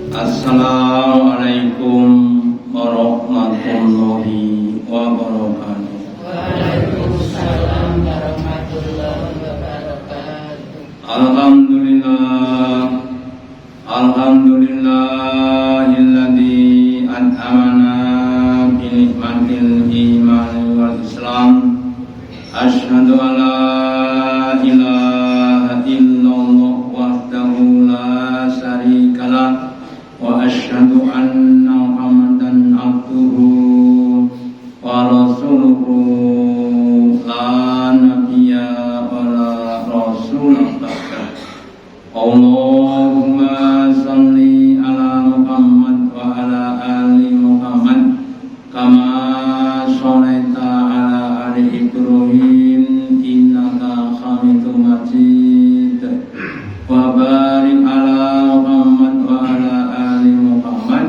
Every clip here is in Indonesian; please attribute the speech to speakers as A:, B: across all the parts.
A: Assalamualaikum warahmatullahi wabarakatuh.
B: Waalaikumsalam warahmatullahi wabarakatuh.
A: Alhamdulillahilladzi an'amana bi ni'matil iman wal islam. Asyhadu an la ilaha illallah wahdahu la syarikalah wa asyhadu anna Muhammadan abduhu wa rasuluhu la nabiyya wa la rasulah ba'dah. Allahumma shalli ala Muhammad wa ala ali Muhammad kama shallaita ala ali Ibrahim innaka Hamidum Majid wa barik ala Muhammad wa ala ali Muhammad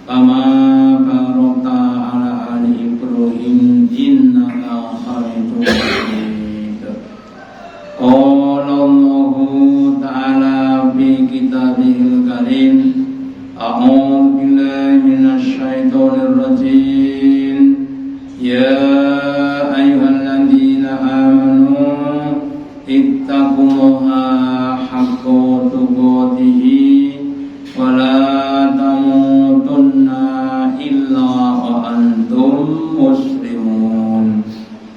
A: kama barakta ala ali Ibrahim innaka Hamidum Majid. Qala Allahu ta'ala fi kitabihil karim, a'udzu billahi minasy syaithanir rajim. Ya ayyuhalladzina amanu ittaqullaha haqqa tuqatih wa la tamutunna illa wa antum muslimun.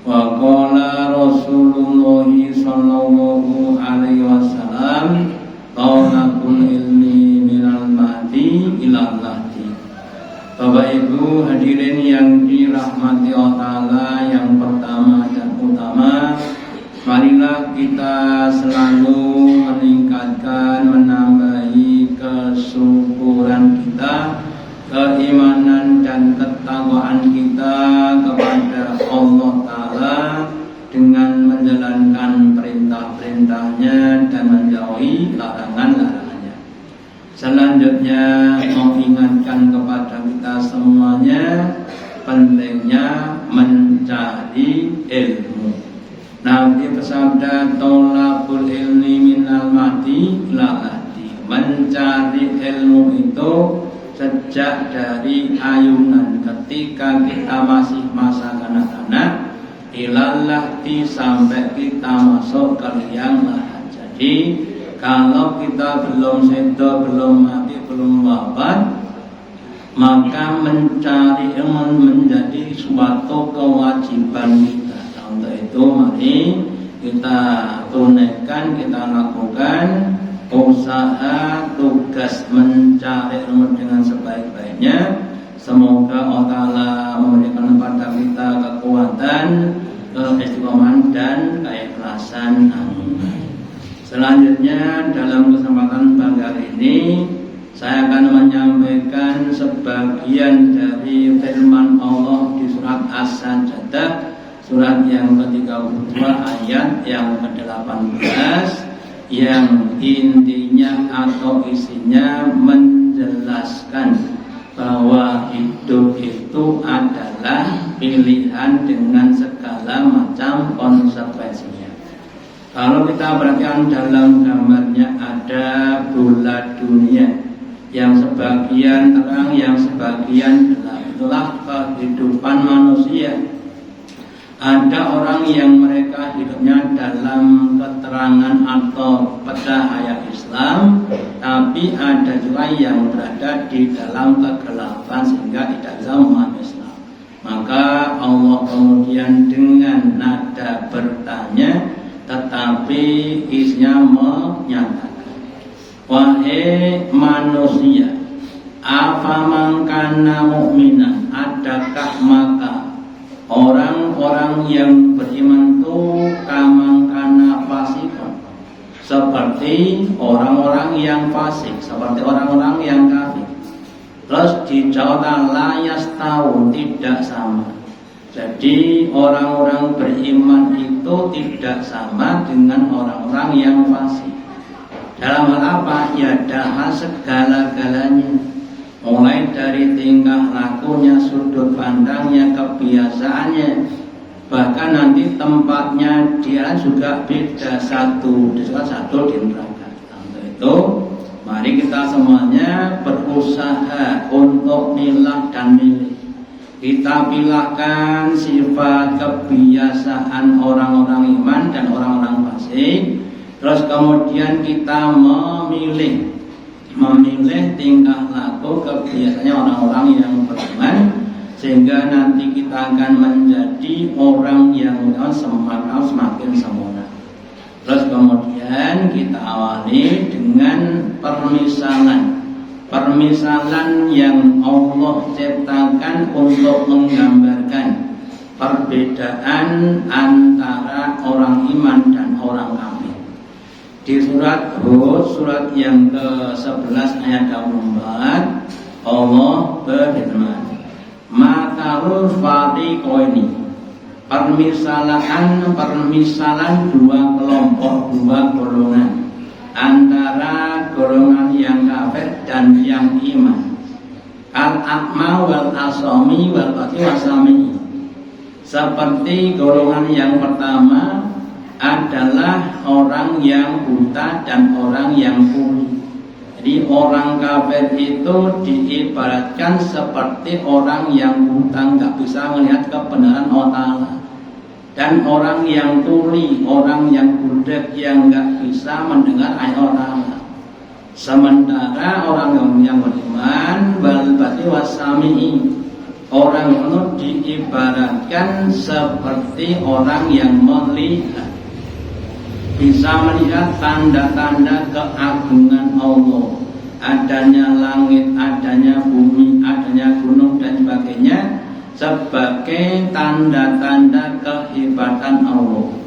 A: Wa qala Rasulullah sallallahu alaihi wasallam, qaulul ilmi minal mahdi ilal lahdi. Bapak Ibu hadirin yang dirahmati Allah Ta'ala, yang pertama dan utama, marilah kita selalu meningkatkan, menambahi kesyukuran kita, keimanan dan ketakwaan kita kepada Allah Ta'ala dengan menjalankan perintah-perintahnya dan menjauhi larangan-larangannya. Selanjutnya mengingatkan kepada kita semuanya pentingnya mencari ilmu. Nabi bersabda, tolabul ilmi minal mahdi ilal lahdi. Mencari ilmu itu sejak dari ayunan ketika kita masih masa kanak-kanak ilal lahdi sampai kita masuk ke liang lahat. Jadi kalau kita belum sedo, belum mati, belum wafat, maka mencari ilmu menjadi suatu kewajiban kita. Untuk itu mari kita tunaikan, kita lakukan usaha tugas mencari ilmu dengan sebaik-baiknya. Semoga Allah Ta'ala memberikan kepada kita kekuatan, keistiqomahan dan keikhlasan. Amin. Selanjutnya dalam kesempatan pagi hari ini saya akan menyampaikan sebagian dari firman Allah di surat As-Sajdah, surat yang ke-32 ayat yang ke-18, yang intinya atau isinya menjelaskan bahwa hidup itu adalah pilihan dengan segala macam konsekuensinya. Kalau kita perhatikan dalam gambarnya ada bola dunia yang sebagian terang, yang sebagian gelap. Itulah kehidupan manusia. Ada orang yang mereka hidupnya dalam keterangan atau cahaya Islam, tapi ada juga yang berada di dalam kegelapan sehingga tidak bisa memahami Islam. Maka Allah kemudian dengan nada bertanya, tetapi isinya menyatakan, wahai manusia, afaman kana mu'minan, adakah maka orang-orang yang beriman itu kamang kana fasikon, seperti orang-orang yang fasik, seperti orang-orang yang kafir. Terus dijawab layas tahu, tidak sama. Jadi orang-orang beriman itu tidak sama dengan orang-orang yang fasik. Dalam hal apa? Ya dalam segala-galanya. Mulai dari tingkah lakunya, sudut pandangnya, kebiasaannya, bahkan nanti tempatnya dia juga beda, satu di neraka. Untuk itu mari kita semuanya berusaha berusaha untuk milah dan milih. Kita pilahkan sifat kebiasaan orang-orang iman dan orang-orang fasik. Terus kemudian kita memilih tingkah laku kebiasaannya orang-orang yang beriman, sehingga nanti kita akan menjadi orang yang semakin sempurna. Terus kemudian kita awali dengan permisalan yang Allah ciptakan untuk menggambarkan perbedaan antara orang iman dan orang kafir. Di surat Hud, surat yang ke-11 ayat 24, Allah berfirman, "Matalul fariqaini", permisalan dua kelompok, dua golongan, antara golongan yang kafir dan yang iman. Al-a'ma wal asami wal wasami. Seperti golongan yang pertama adalah orang yang buta dan orang yang tuli. Jadi orang kafir itu diibaratkan seperti orang yang buta, nggak bisa melihat kebenaran Allah Ta'ala. Dan orang yang tuli, orang yang budak, yang nggak bisa mendengar ayat Allah. Sementara orang yang beriman, balbati wasami'i, orang itu diibaratkan seperti orang yang melihat, bisa melihat tanda-tanda keagungan Allah, adanya langit, adanya bumi, adanya gunung dan sebagainya, sebagai tanda-tanda kehebatan Allah.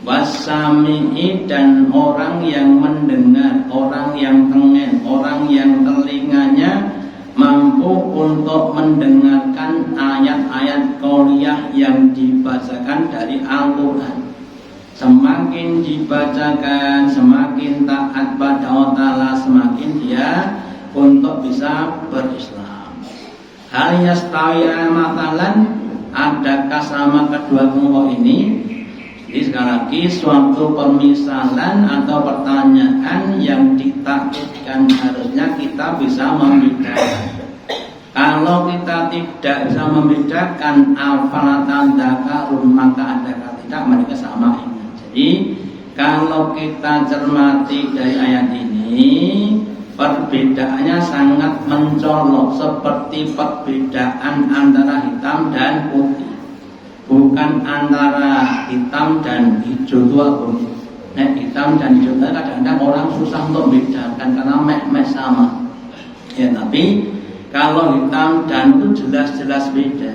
A: Wasami'i, dan orang yang mendengar, orang yang tengen, orang yang telinganya mampu untuk mendengarkan ayat-ayat qauliyah yang dibacakan dari Al-Quran. Semakin dibacakan, semakin taat pada Allah Ta'ala, semakin dia untuk bisa berislam. Hal yastawi matalan, adakah sama kedua kelompok ini? Jadi sekali lagi suatu permisalan atau pertanyaan yang ditakwilkan, harusnya kita bisa membedakan. Kalau kita tidak bisa membedakan afala tadzakarun, maka adakah tidak, mereka sama ini. Jadi kalau kita cermati dari ayat ini, perbedaannya sangat mencolok, seperti perbedaan antara hitam dan putih, bukan antara hitam dan hijau tua. Hitam dan hijau tua kadang-kadang orang susah untuk membedakan karena mek sama. Ya, tapi kalau hitam dan itu jelas-jelas beda.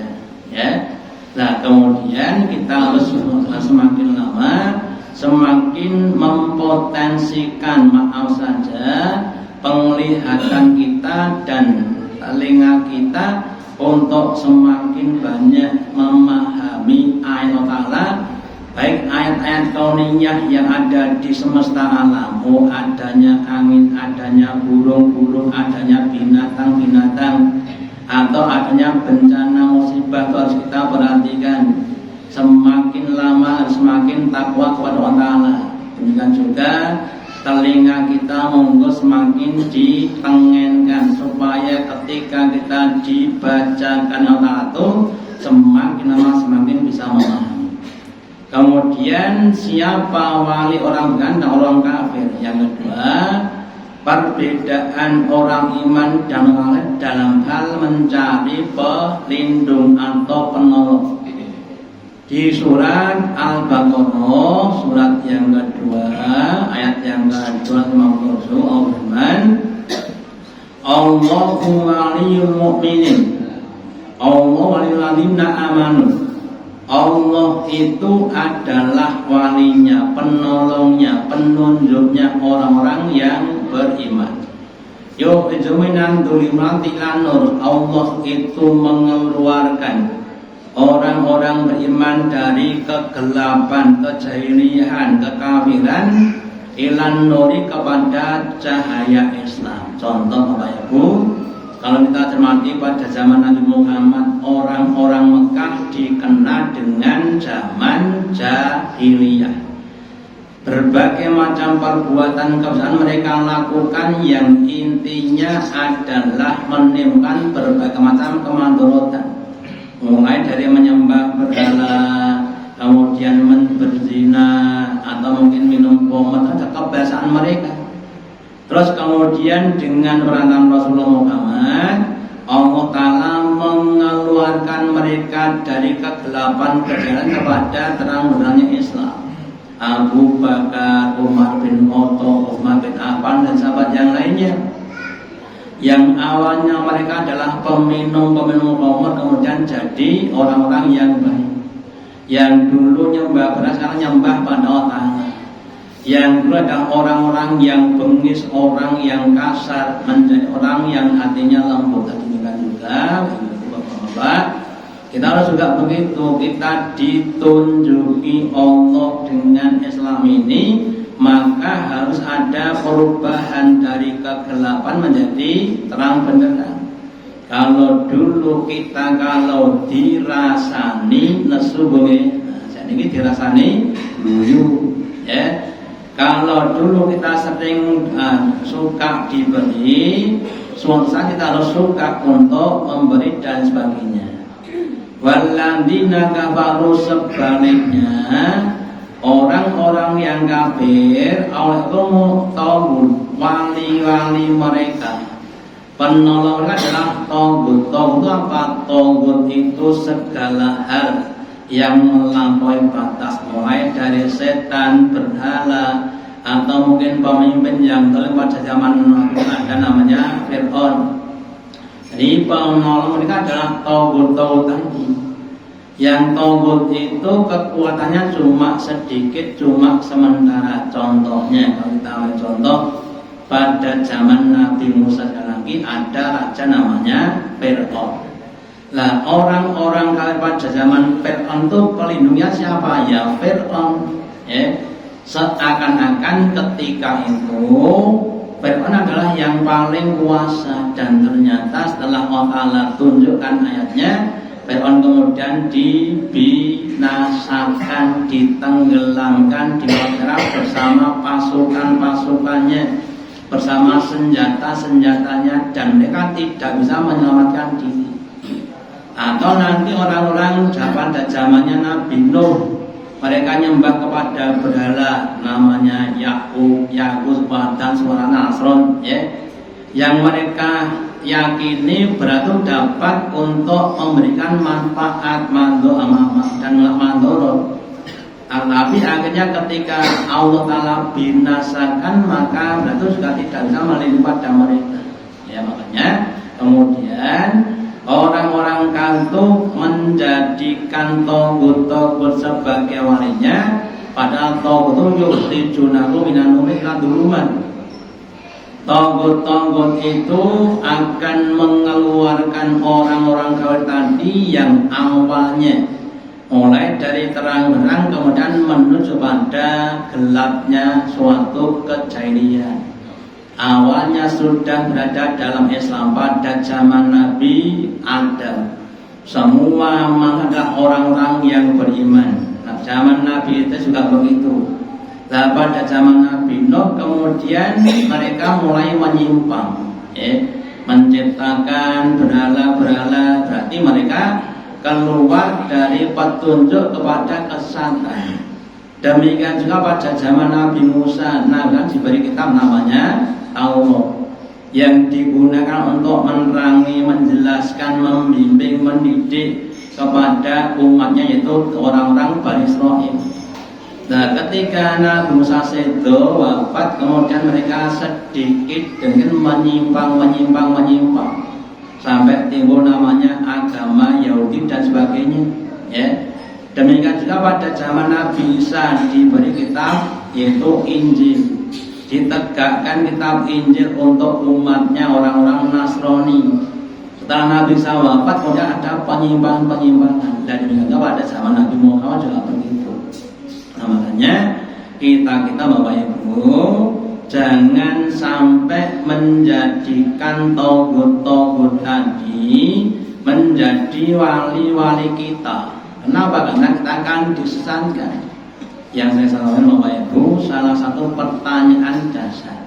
A: Ya. Nah, kemudian kita harus semakin lama semakin mempotensikan, maaf saja, penglihatan kita dan telinga kita untuk semakin banyak memahami ayat Allah, baik ayat-ayat kauniyah yang ada di semesta alam, adanya angin, adanya burung-burung, adanya binatang-binatang, atau adanya bencana musibah, itu harus kita perhatikan. Semakin lama semakin takwa kepada Allah Ta'ala. Demikian juga telinga kita monggo semakin ditengenkan, supaya ketika kita dibacakan Allah itu semakin lama semakin bisa memahami. Kemudian siapa wali orang beriman dan orang kafir? Yang kedua, perbedaan orang iman dan orang kafir dalam hal mencari pelindung atau penolong. Di surat Al-Baqarah, surat yang kedua, ayat yang ke-250, Allah berfirman, Allahu waliyul mu'minin, Allah waliyul ladzina amanu. Allah itu adalah walinya, penolongnya, penunjuknya orang-orang yang beriman. Yukhrijuhum dzulumati ilan nur. Allah itu mengeluarkan orang-orang beriman dari kegelapan, kejahilian, kekafiran, ilan nuri, kepada cahaya Islam. Contoh Bapak Ibu, kalau kita cermati pada zaman Nabi Muhammad, orang-orang Mekah dikenal dengan zaman jahiliyah. berbagai macam perbuatan kebiasaan mereka lakukan yang intinya adalah menimbulkan berbagai macam kemadaratan, mulai dari menyembah berhala, kemudian berzina, atau mungkin minum khamr, itu kebiasaan mereka. Terus kemudian dengan perantara Rasulullah Muhammad, Allah Ta'ala mengeluarkan mereka dari kegelapan kejahatan kepada terang benderangnya Islam. Abu Bakar, Umar bin Khattab, Utsman bin Affan, dan sahabat yang lainnya, yang awalnya mereka adalah peminum khamr, kemudian jadi orang-orang yang baik. Yang dulu nyembah beras, sekarang nyembah pada Allah Ta'ala. Yang dulu adalah orang-orang yang bengis, orang yang kasar, menjadi orang yang hatinya lembut. Demikian juga Bapak-bapak, kita harus juga begitu. Kita ditunjuki Allah dengan Islam ini, maka harus ada perubahan dari kegelapan menjadi terang benderang. Kalau dulu kita dirasani nesu bonge, saat ini dirasani luyu, ya. Kalau dulu kita sering suka diberi, suatu saat kita harus suka untuk memberi dan sebagainya. Waladina kafaru, sebaliknya orang-orang yang kafir, Allah itu tahu wali-wali mereka. Penolong mereka adalah togut. Togut itu apa? Togut itu segala hal yang melampaui batas, mulai dari setan, berhala, atau mungkin pemimpin yang dulu pada zaman ada namanya Fir'aun. Jadi penolong mereka adalah togut-togut tadi. Yang togut itu kekuatannya cuma sedikit, cuma sementara. Contohnya, kalau kita ambil contoh, pada zaman Nabi Musa lagi ada raja namanya Fir'aun. Lah orang-orang kafir pada zaman Fir'aun itu pelindungnya siapa? Ya Fir'aun. Ya. Seakan-akan ketika itu Fir'aun adalah yang paling kuasa, dan ternyata setelah Allah Ta'ala tunjukkan ayatnya, Fir'aun kemudian dibinasakan, ditenggelamkan di laut bersama pasukan-pasukannya, bersama senjata-senjatanya, dan mereka tidak bisa menyelamatkan diri. Atau nanti orang-orang pada zamannya Nabi Nuh, mereka nyembah kepada berhala namanya Yakub, dan suara Nasron, ya, yang mereka yakini berarti dapat untuk memberikan manfaat, dan mandorot. Tapi akhirnya ketika Allah Ta'ala binasakan, maka berarti juga tidak bisa melindungi pada mereka. Ya, makanya kemudian orang-orang kantuk menjadikan togut-togut sebagai walinya, padahal togut itu yukhrijunakum minan nuri ila dhulumat. Togut-togut itu akan mengeluarkan orang-orang kafir tadi yang awalnya mulai dari terang benderang kemudian menuju pada gelapnya suatu kejahilian. Awalnya sudah berada dalam Islam pada zaman Nabi Adam. Semua adalah orang-orang yang beriman. Nah, zaman Nabi itu juga begitu. Nah, pada zaman Nabi Nuh kemudian mereka mulai menyimpang, menciptakan berhala-berhala. Berarti mereka keluar dari petunjuk kepada kesesatan. Demikian juga pada zaman Nabi Musa, kan diberi kitab namanya Taurat, yang digunakan untuk menerangi, menjelaskan, membimbing, mendidik kepada umatnya, yaitu orang-orang Bani Israil. Nah, ketika Nabi Musa itu wafat, kemudian mereka sedikit dengan menyimpang sampai timbul namanya agama Yahudi dan sebagainya, ya. Demikian juga pada zaman Nabi Isa diberi kitab yaitu Injil, ditegakkan kitab Injil untuk umatnya orang-orang Nasrani. Setelah Nabi Isa wafat, kemudian ada penyimpangan, dan demikian juga pada zaman Nabi Muhammad juga begitu. Nah, makanya kita Bapak Ibu jangan sampai menjadikan togut-togut tadi menjadi wali-wali kita. Kenapa? Karena kita akan disesatkan. yang saya sampaikan Bapak Ibu, salah satu pertanyaan dasar.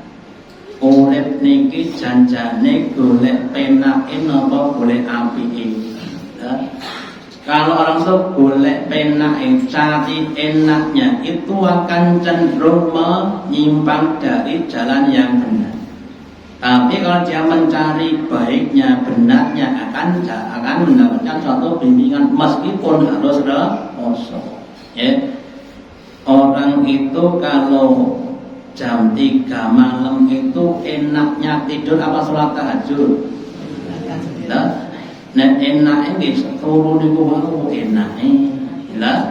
A: Urip niki janjane golek penake napa golek apike? Kalau orang tuh golek penake, cari enaknya, itu akan cenderung menyimpang dari jalan yang benar. Tapi kalau dia mencari baiknya, benarnya, akan mendapatkan suatu bimbingan meskipun harus reposo. Ya. Orang itu kalau jam 3 malam itu enaknya tidur apa sholat tahajud? Nah enaknya nggih turu niku wae enake. Lah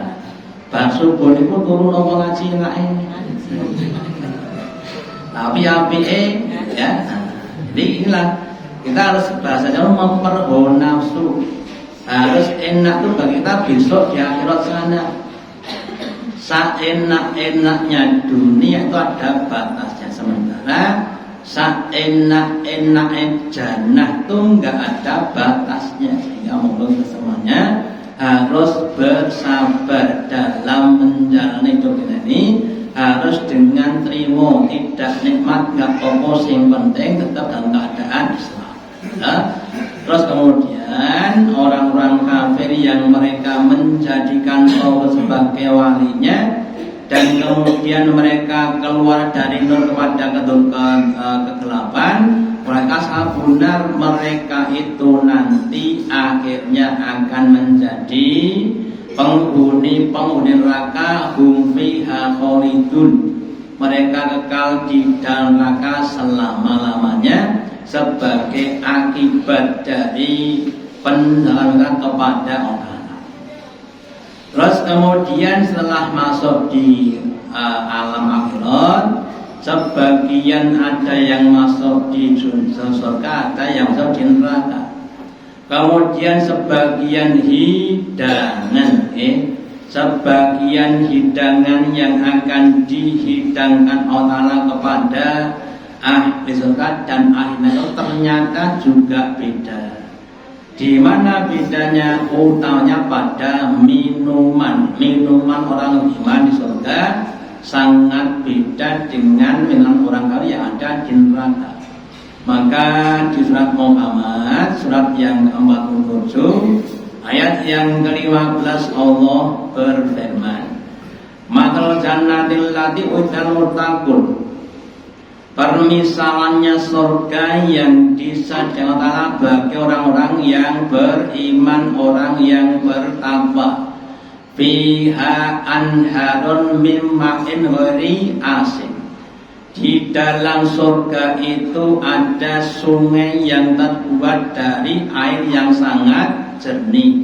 A: bar subuh niku turu napa ngaji enake. Tapi apike ya. Jadi inilah kita harus bahasanya memperho nafsu. Harus enak tuh bagi kita besok di akhirat sana. Seenak-enaknya dunia itu ada batasnya, sementara seenak-enaknya jannah itu enggak ada batasnya. Sehingga menurut semuanya harus bersabar dalam menjalani hidup ini, harus dengan terima, tidak nikmat, enggak apa-apa, yang penting tetap dalam keadaan Islam. Terus kemudian orang-orang kafir yang mereka menjadikan Allah sebagai walinya, dan kemudian mereka keluar dari nur kepada kegelapan, mereka sangat benar mereka itu nanti akhirnya akan menjadi penghuni neraka, hum fiha khalidun. Mereka kekal di dalam neraka selama-lamanya sebagai akibat dari pendalamkan kepada Allah. Terus kemudian setelah masuk di alam akhirat, sebagian ada yang masuk di surga, ada yang masuk di neraka. Kemudian sebagian hidangan, sebagian hidangan yang akan dihidangkan Allah kepada ahli surga dan ahli neraka ternyata juga beda. Di mana bedanya? Utamanya pada minuman orang beriman di surga sangat beda dengan minuman orang kafir yang ada di neraka. Maka di surat Muhammad, surat yang ke-47, ayat yang ke-15 Allah berfirman, "Matal jannatil lati uidal muttaqun." Permisalannya surga yang disediakan bagi orang-orang yang beriman, orang yang bertakwa. Fiha anharun mim ma'in ghairi asin. Di dalam surga itu ada sungai yang terbuat dari air yang sangat jernih,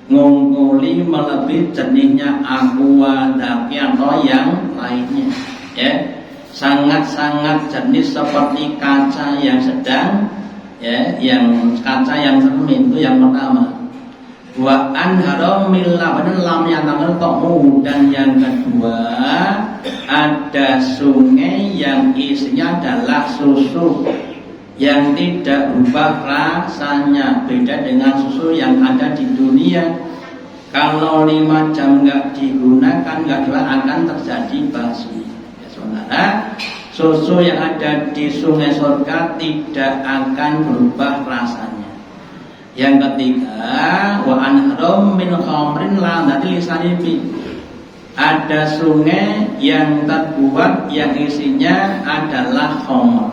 A: ngungkuli melebihi jernihnya aqua tapi atau yang lainnya, ya. Sangat-sangat jernih seperti kaca yang sedang, ya, yang kaca yang cermin. Itu yang pertama. Wa anharum min labanin lam yataghayyar, dan yang kedua ada sungai yang isinya adalah susu yang tidak berubah rasanya, beda dengan susu yang ada di dunia. Kalau 5 jam nggak digunakan, nggak akan terjadi basi. Saudara, susu yang ada di sungai surga tidak akan berubah rasanya. Yang ketiga, wa anharum min khamrin ladzatil lisanibi. Ada sungai yang terbuat yang isinya adalah khamr.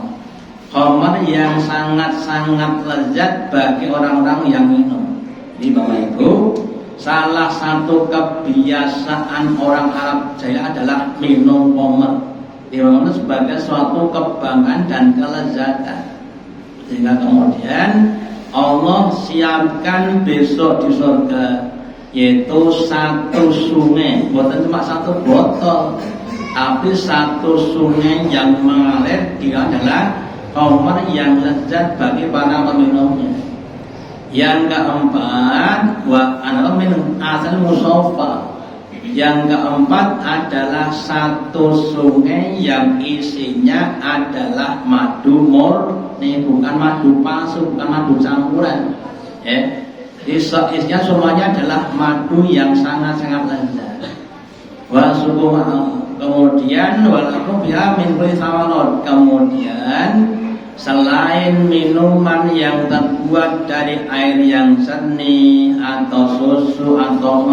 A: Khamr yang sangat-sangat lezat bagi orang-orang yang minum. Ini Bapak Ibu, salah satu kebiasaan orang Arab Jaya adalah minum khamr. Dianggap sebagai suatu kebanggaan dan kelezatan. Sehingga kemudian Allah siapkan besok di surga, yaitu satu sungai, bukan cuma satu botol, tapi satu sungai yang mengalir. Dia adalah khamr yang lezat bagi para peminumnya. Yang keempat, wa anharum min asal musaffa. Yang keempat adalah satu sungai yang isinya adalah madu murni, bukan madu palsu, bukan madu campuran. Isinya semuanya adalah madu yang sangat-sangat lezat. wa suku kemudian walakum fiha min kulli samarot, kemudian selain minuman yang terbuat dari air yang seni atau susu atau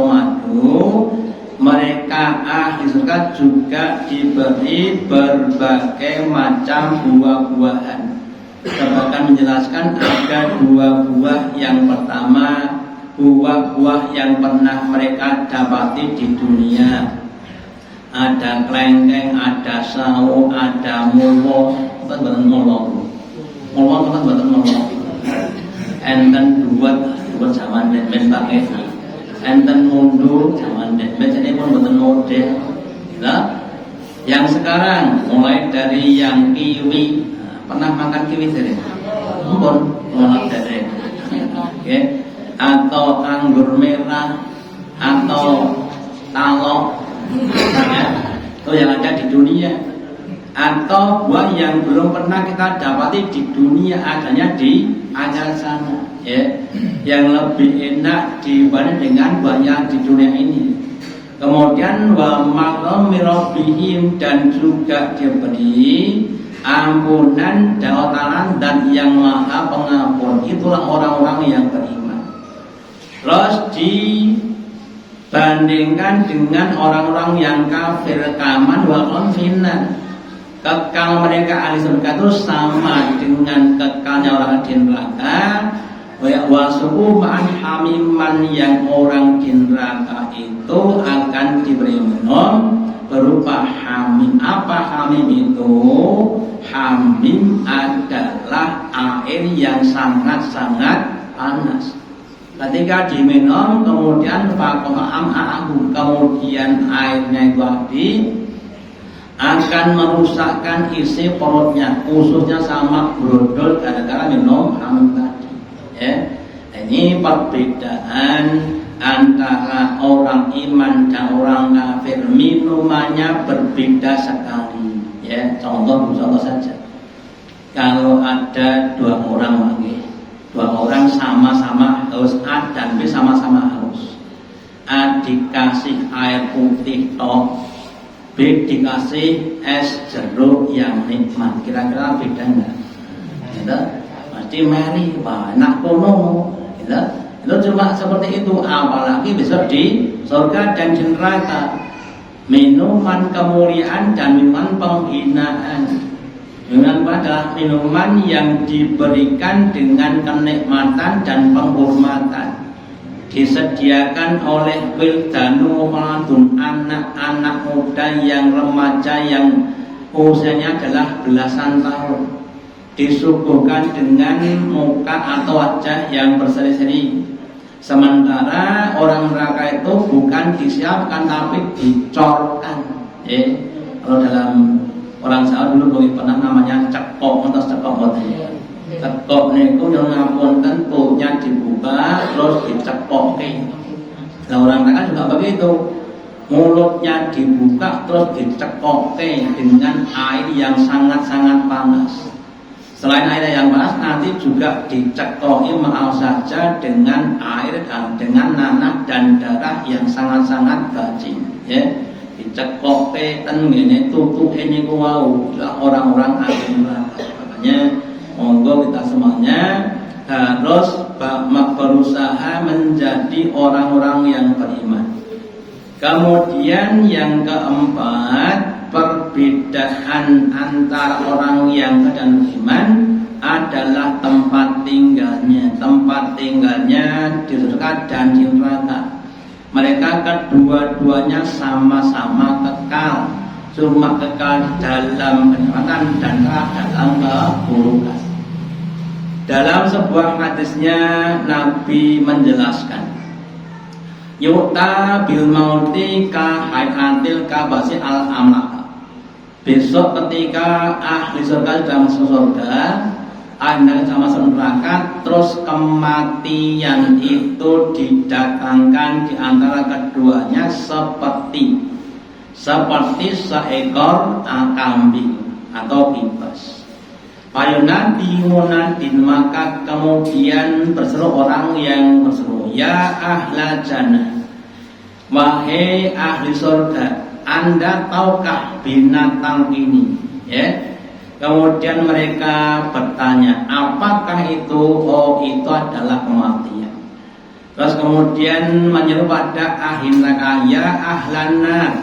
A: madu, mereka ahli surga juga diberi berbagai macam buah-buahan. Bahkan menjelaskan ada 2 buah. Yang pertama, buah-buah yang pernah mereka dapati di dunia. Ada klengkeng, ada sawo, ada mulo. Bukan mulo kan bukan mulo. Enten buat zaman demen pakai. Enten mundur zaman demen jadi pun bukan model. Nah, yang sekarang mulai dari yang kiwi. Pernah makan kiwi dari? Ampun, mulai dari. Oke. Atau anggur merah, atau talok, ya, itu yang ada di dunia. Atau buah yang belum pernah kita dapati di dunia, adanya di ajar sana, ya, yang lebih enak dibanding dengan buah yang di dunia ini. Kemudian wa maqami rabbihim, dan juga diberi ampunan dautan dan yang maha pengampun. Itulah orang-orang yang beriman. Terus dibandingkan dengan orang-orang yang kafir, kaman wa konfinan, kekal mereka ahli surga itu sama dengan kekalnya orang di neraka. Wa suku ma'an hamiman, yang orang di neraka itu akan diberi minum berupa hamim. Apa hamim itu? Hamim adalah air yang sangat-sangat panas. Ketika diminum kemudian kemudian airnya itu akan merusakkan isi perutnya, khususnya sama brodol gara-gara minum hamim tadi. Ya, ini perbedaan antara orang iman dan orang kafir. Minumannya berbeda sekali. Ya, contoh saja. Kalau ada 2 orang lagi, 2 orang sama-sama haus, A dan B sama-sama haus. A dikasih air putih toh, B dikasih es jeruk yang nikmat. Kira-kira beda enggak? Gitu? Pasti meri, wah enak kono. Gitu? Itu cuma seperti itu, apalagi besok di surga dan di neraka. Minuman kemuliaan dan minuman penghinaan. Minuman adalah minuman yang diberikan dengan kenikmatan dan penghormatan. Disediakan oleh wildanu maladun, anak-anak muda yang remaja yang usianya adalah belasan tahun. Disuguhkan dengan muka atau wajah yang berseri-seri. Sementara orang neraka itu bukan disiapkan tapi dicorkan. Kalau dalam orang Jawa dulu pernah namanya cekok atau cekok. Cekok niku yang ngapunten perutnya dibuka terus dicekoke. Nah orang neraka juga begitu. Mulutnya dibuka terus dicekoke dengan air yang sangat-sangat panas. Selain air yang panas, nanti juga dicekoki maaf saja dengan air dan dengan nanah dan darah yang sangat-sangat bajing. Ya, dicekoki ten ngene tutuke niku wau orang-orang ahli neraka. Makanya monggo kita semuanya harus berusaha menjadi orang-orang yang beriman. Kemudian yang keempat, perbedaan antara orang yang dan beriman adalah tempat tinggalnya. Tempat tinggalnya di surga dan di neraka. Mereka kedua-duanya sama-sama kekal, cuma kekal dalam kenikmatan dan dalam keburukan. Dalam sebuah hadisnya Nabi menjelaskan, yu'ta bil mauti ka hayatil kabasi al amla. Besok ketika ahli surga sudah masuk surga, ahli sama neraka, terus kematian itu didatangkan di antara keduanya seperti seekor kambing atau kibas. Payunadi munadin, maka kemudian berseru orang yang berseru, ya ahla jannah, wahai ahli surga, Anda tahukah binatang ini? Ya. Kemudian mereka bertanya, apakah itu? Oh, itu adalah kematian. Terus kemudian menyeru pada ahli neraka, ya ahlan nar,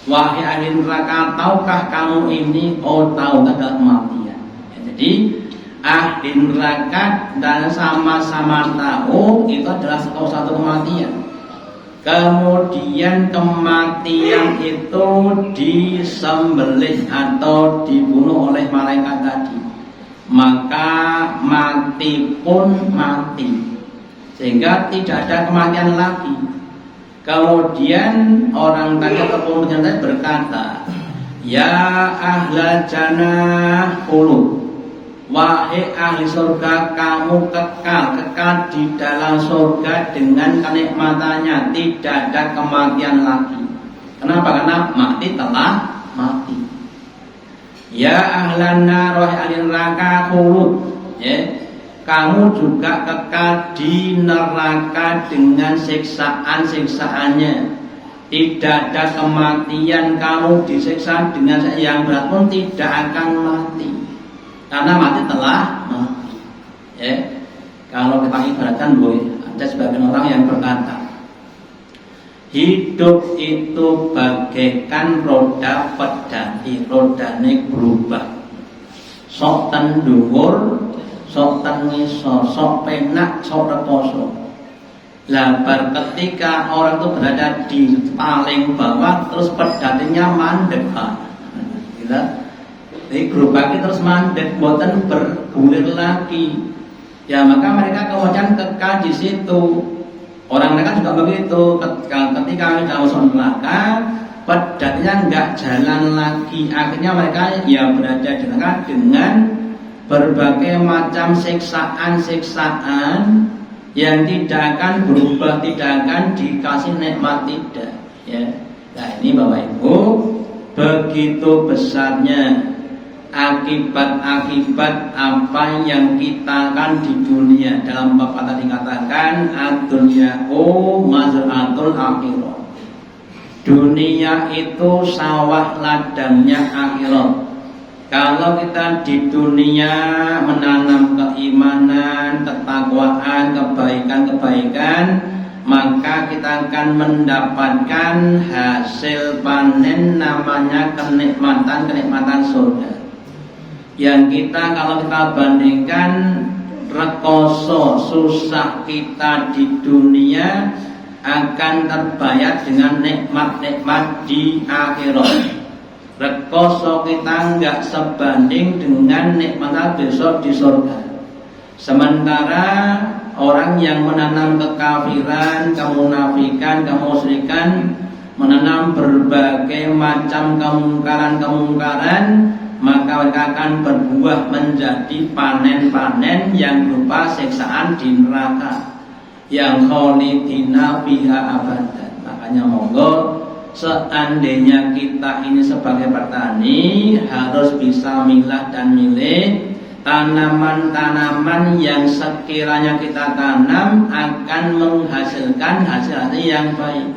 A: wahai ahli neraka, tahukah kamu ini? Oh, tahu, adalah kematian. Ya, jadi ahli neraka dan sama-sama tahu itu adalah satu kematian. Kemudian kematian itu disembelih atau dibunuh oleh malaikat tadi, maka mati pun mati, sehingga tidak ada kematian lagi. Kemudian orang tadi ataupun penjara berkata, ya ahla jannah khulud, wahai ahli surga, kamu kekal di dalam surga dengan kenikmatannya, tidak ada kematian lagi. Kenapa? Karena mati telah mati. Ya ahlan nar, wahai ahli neraka khulud, ya, kamu juga kekal di neraka dengan siksaan-siksaannya. Tidak ada kematian, kamu disiksa dengan yang berat pun tidak akan mati. Karena mati telah mati. Ya. Kalau kita ibaratkan, ada sebagian orang yang berkata, hidup itu bagaikan roda pedati, rodane berubah. Sok ten dhuwur, sok ten ngisor, sok penak, sok rekoso. Lah ketika orang itu berada di paling bawah, terus pedatinya mandek. Gila. Jadi gerobaknya terus mandek, buatan bergulir lagi. Ya maka mereka kemudian kekal di situ. Orang mereka juga begitu. Ketika dalam masuk neraka, pedatinya nggak jalan lagi. Akhirnya mereka ya berada di neraka dengan berbagai macam siksaan-siksaan yang tidak akan berubah, tidak akan dikasih nikmat, tidak. Ya. Nah ini Bapak Ibu, begitu besarnya akibat-akibat apa yang kita kan di dunia. Dalam bab tadi dikatakan ad-dunya mazra'atul akhirah. Dunia itu sawah ladangnya akhirat. Kalau kita di dunia menanam keimanan, ketakwaan, kebaikan-kebaikan, maka kita akan mendapatkan hasil panen namanya kenikmatan surga. Yang kita kalau kita bandingkan rekoso susah kita di dunia akan terbayar dengan nikmat-nikmat di akhirat. Rekoso kita enggak sebanding dengan nikmat besok di surga. Sementara orang yang menanam kekafiran, kemunafikan, kemusyrikan, menanam berbagai macam kemungkaran, maka mereka akan berbuah menjadi panen-panen yang berupa siksaan di neraka yang khalidina fiha abadan. Makanya monggo, seandainya kita ini sebagai petani harus bisa milah dan milih tanaman-tanaman yang sekiranya kita tanam akan menghasilkan hasil yang baik.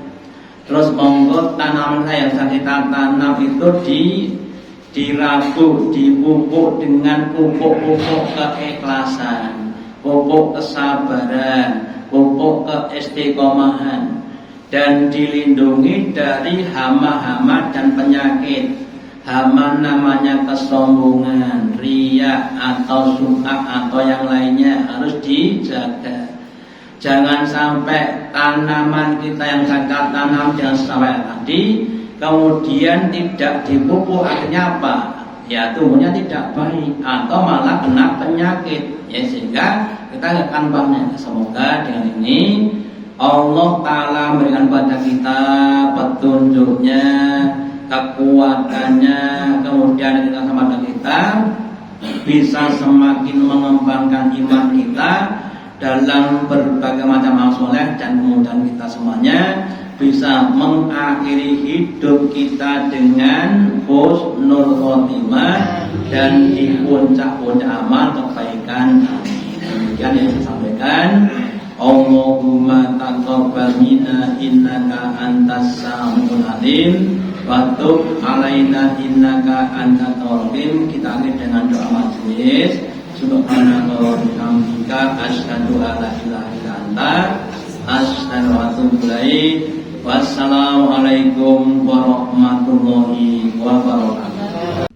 A: Terus monggo tanaman yang kita tanam itu dirabu, dipupuk dengan pupuk-pupuk keikhlasan, pupuk kesabaran, pupuk keistiqomahan, dan dilindungi dari hama-hama dan penyakit. Hama namanya kesombongan, riya atau sum'ah atau yang lainnya harus dijaga. Jangan sampai tanaman kita yang kita tanam jangan sampai tadi kemudian tidak dipupuk, akhirnya apa? Ya tumbuhnya tidak baik atau malah kena penyakit. Ya sehingga kita akan panen. Semoga dengan ini Allah Ta'ala memberikan pada kita petunjuknya, kekuatannya, kemudian kita sama kita bisa semakin mengembangkan iman kita dalam berbagai macam amal soleh, dan kemudian kita semuanya bisa mengakhiri hidup kita dengan husnul khotimah dan di puncak-puncak amal kebaikan. Demikian yang saya sampaikan. Allahumma taqabbal minna innaka antas samiul alim wa tub alaina innaka antat tawwabur. Kita akhiri dengan doa majelis. Subhanallah wa bihamdika asyhadu an la ilaha illa anta asyhadu wa atubu ilaik. Wassalamualaikum warahmatullahi wabarakatuh.